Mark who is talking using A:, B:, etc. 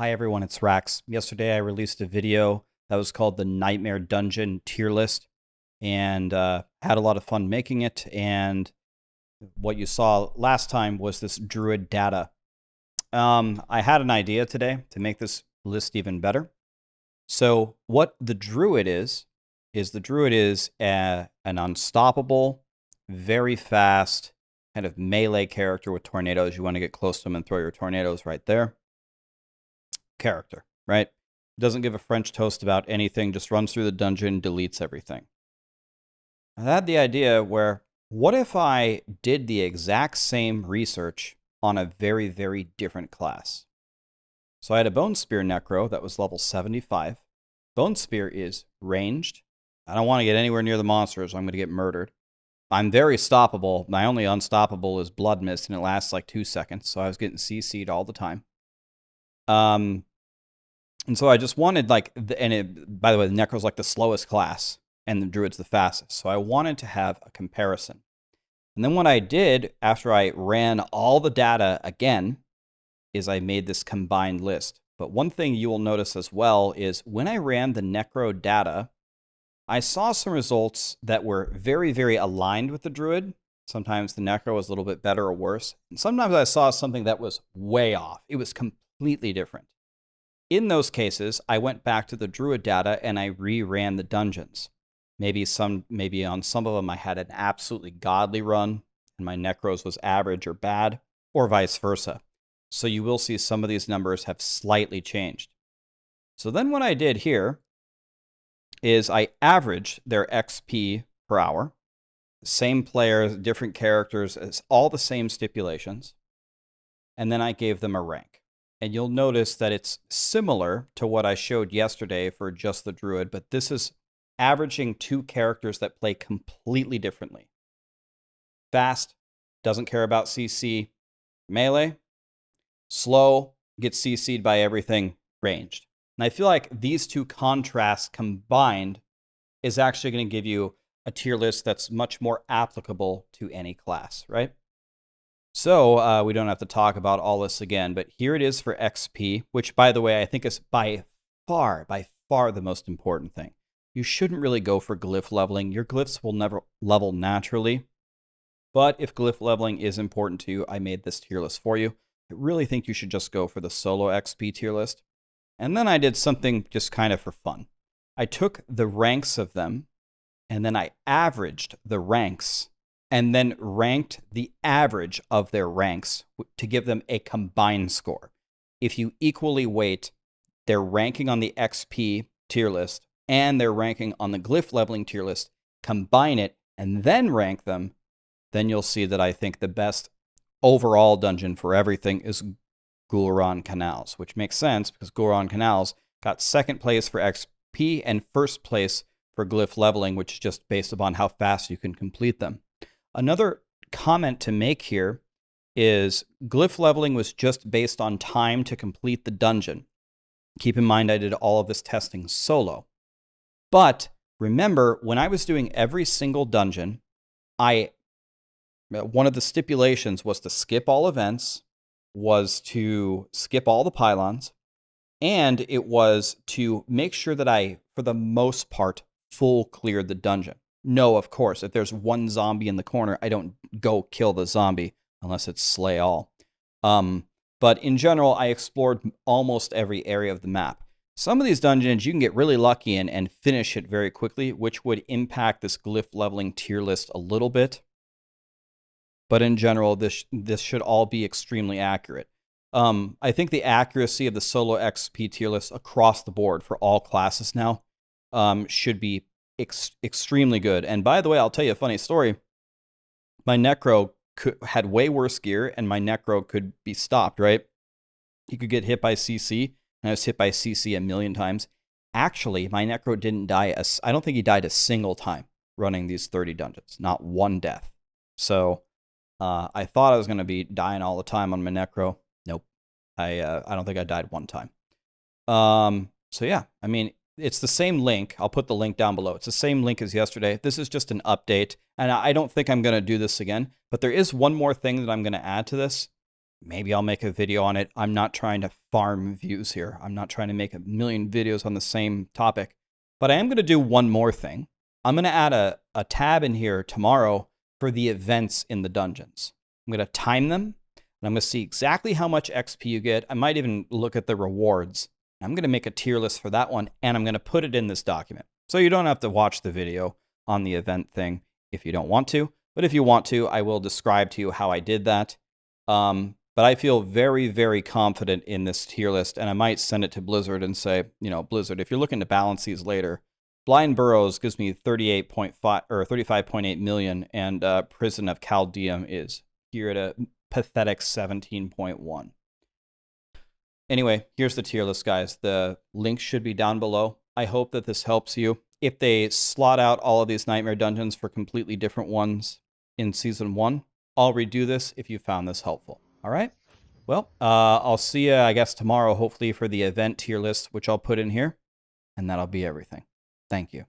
A: Hi everyone, it's Rax. Yesterday I released a video that was called the Nightmare Dungeon tier list and had a lot of fun making it. And what you saw last time was this druid data. I had an idea today to make this list even better. So what the druid is the druid is an unstoppable, very fast kind of melee character with tornadoes. You want to get close to them and throw your tornadoes right there. Character, right? Doesn't give a French toast about anything, just runs through the dungeon, deletes everything. I had the idea where, what if I did the exact same research on a very, very different class? So I had a Bone Spear Necro that was level 75. Bone Spear is ranged. I don't want to get anywhere near the monsters, or I'm going to get murdered. I'm very stoppable. My only unstoppable is Blood Mist, and it lasts like 2 seconds, so I was getting CC'd all the time. And so I just wanted, by the way, the Necro's like the slowest class, and the Druid's the fastest. So I wanted to have a comparison. And then what I did after I ran all the data again is I made this combined list. But one thing you will notice as well is when I ran the Necro data, I saw some results that were very, very aligned with the Druid. Sometimes the Necro was a little bit better or worse. And sometimes I saw something that was way off. It was completely different. In those cases, I went back to the Druid data and I reran the dungeons. Maybe on some of them I had an absolutely godly run and my Necros was average or bad, or vice versa. So you will see some of these numbers have slightly changed. So then what I did here is I averaged their XP per hour. Same players, different characters, it's all the same stipulations. And then I gave them a rank. And you'll notice that it's similar to what I showed yesterday for just the Druid, but this is averaging two characters that play completely differently. Fast, doesn't care about CC. Melee, slow, gets CC'd by everything, ranged. And I feel like these two contrasts combined is actually going to give you a tier list that's much more applicable to any class, right? So we don't have to talk about all this again, but here it is for XP, which, by the way, I think is by far the most important thing. You shouldn't really go for glyph leveling. Your glyphs will never level naturally. But if glyph leveling is important to you, I made this tier list for you. I really think you should just go for the solo XP tier list. And then I did something just kind of for fun. I took the ranks of them, and then I averaged the ranks and then ranked the average of their ranks to give them a combined score. If you equally weight their ranking on the XP tier list and their ranking on the glyph leveling tier list, combine it, and then rank them, then you'll see that I think the best overall dungeon for everything is Gul'ran Canals, which makes sense because Gul'ran Canals got second place for XP and first place for glyph leveling, which is just based upon how fast you can complete them. Another comment to make here is glyph leveling was just based on time to complete the dungeon. Keep in mind I did all of this testing solo. But remember, when I was doing every single dungeon, one of the stipulations was to skip all events, was to skip all the pylons, and it was to make sure that I, for the most part, full cleared the dungeon. No, of course, if there's one zombie in the corner, I don't go kill the zombie unless it's slay all. But in general, I explored almost every area of the map. Some of these dungeons you can get really lucky in and finish it very quickly, which would impact this glyph leveling tier list a little bit. But in general, this should all be extremely accurate. I think the accuracy of the solo XP tier list across the board for all classes now should be extremely good. And by the way, I'll tell you a funny story. My Necro had way worse gear, and my Necro could be stopped, right? He could get hit by CC, and I was hit by CC a million times. Actually, my Necro didn't die. I don't think he died a single time running these 30 dungeons. Not one death. So I thought I was going to be dying all the time on my Necro. Nope. I don't think I died one time. So yeah, I mean, it's the same link. I'll put the link down below. It's the same link as yesterday. This is just an update, and I don't think I'm going to do this again, but there is one more thing that I'm going to add to this. Maybe I'll make a video on it. I'm not trying to farm views here. I'm not trying to make a million videos on the same topic. But I am going to do one more thing. I'm going to add a tab in here tomorrow for the events in the dungeons. I'm going to time them, and I'm going to see exactly how much XP you get. I might even look at the rewards. I'm going to make a tier list for that one, and I'm going to put it in this document. So you don't have to watch the video on the event thing if you don't want to. But if you want to, I will describe to you how I did that. But I feel very, very confident in this tier list, and I might send it to Blizzard and say, you know, Blizzard, if you're looking to balance these later, Blind Burrows gives me 38.5 or 35.8 million, and Prison of Chaldeum is here at a pathetic 17.1. Anyway, here's the tier list, guys. The link should be down below. I hope that this helps you. If they slot out all of these nightmare dungeons for completely different ones in Season 1, I'll redo this if you found this helpful. All right? Well, I'll see you, I guess, tomorrow, hopefully, for the event tier list, which I'll put in here. And that'll be everything. Thank you.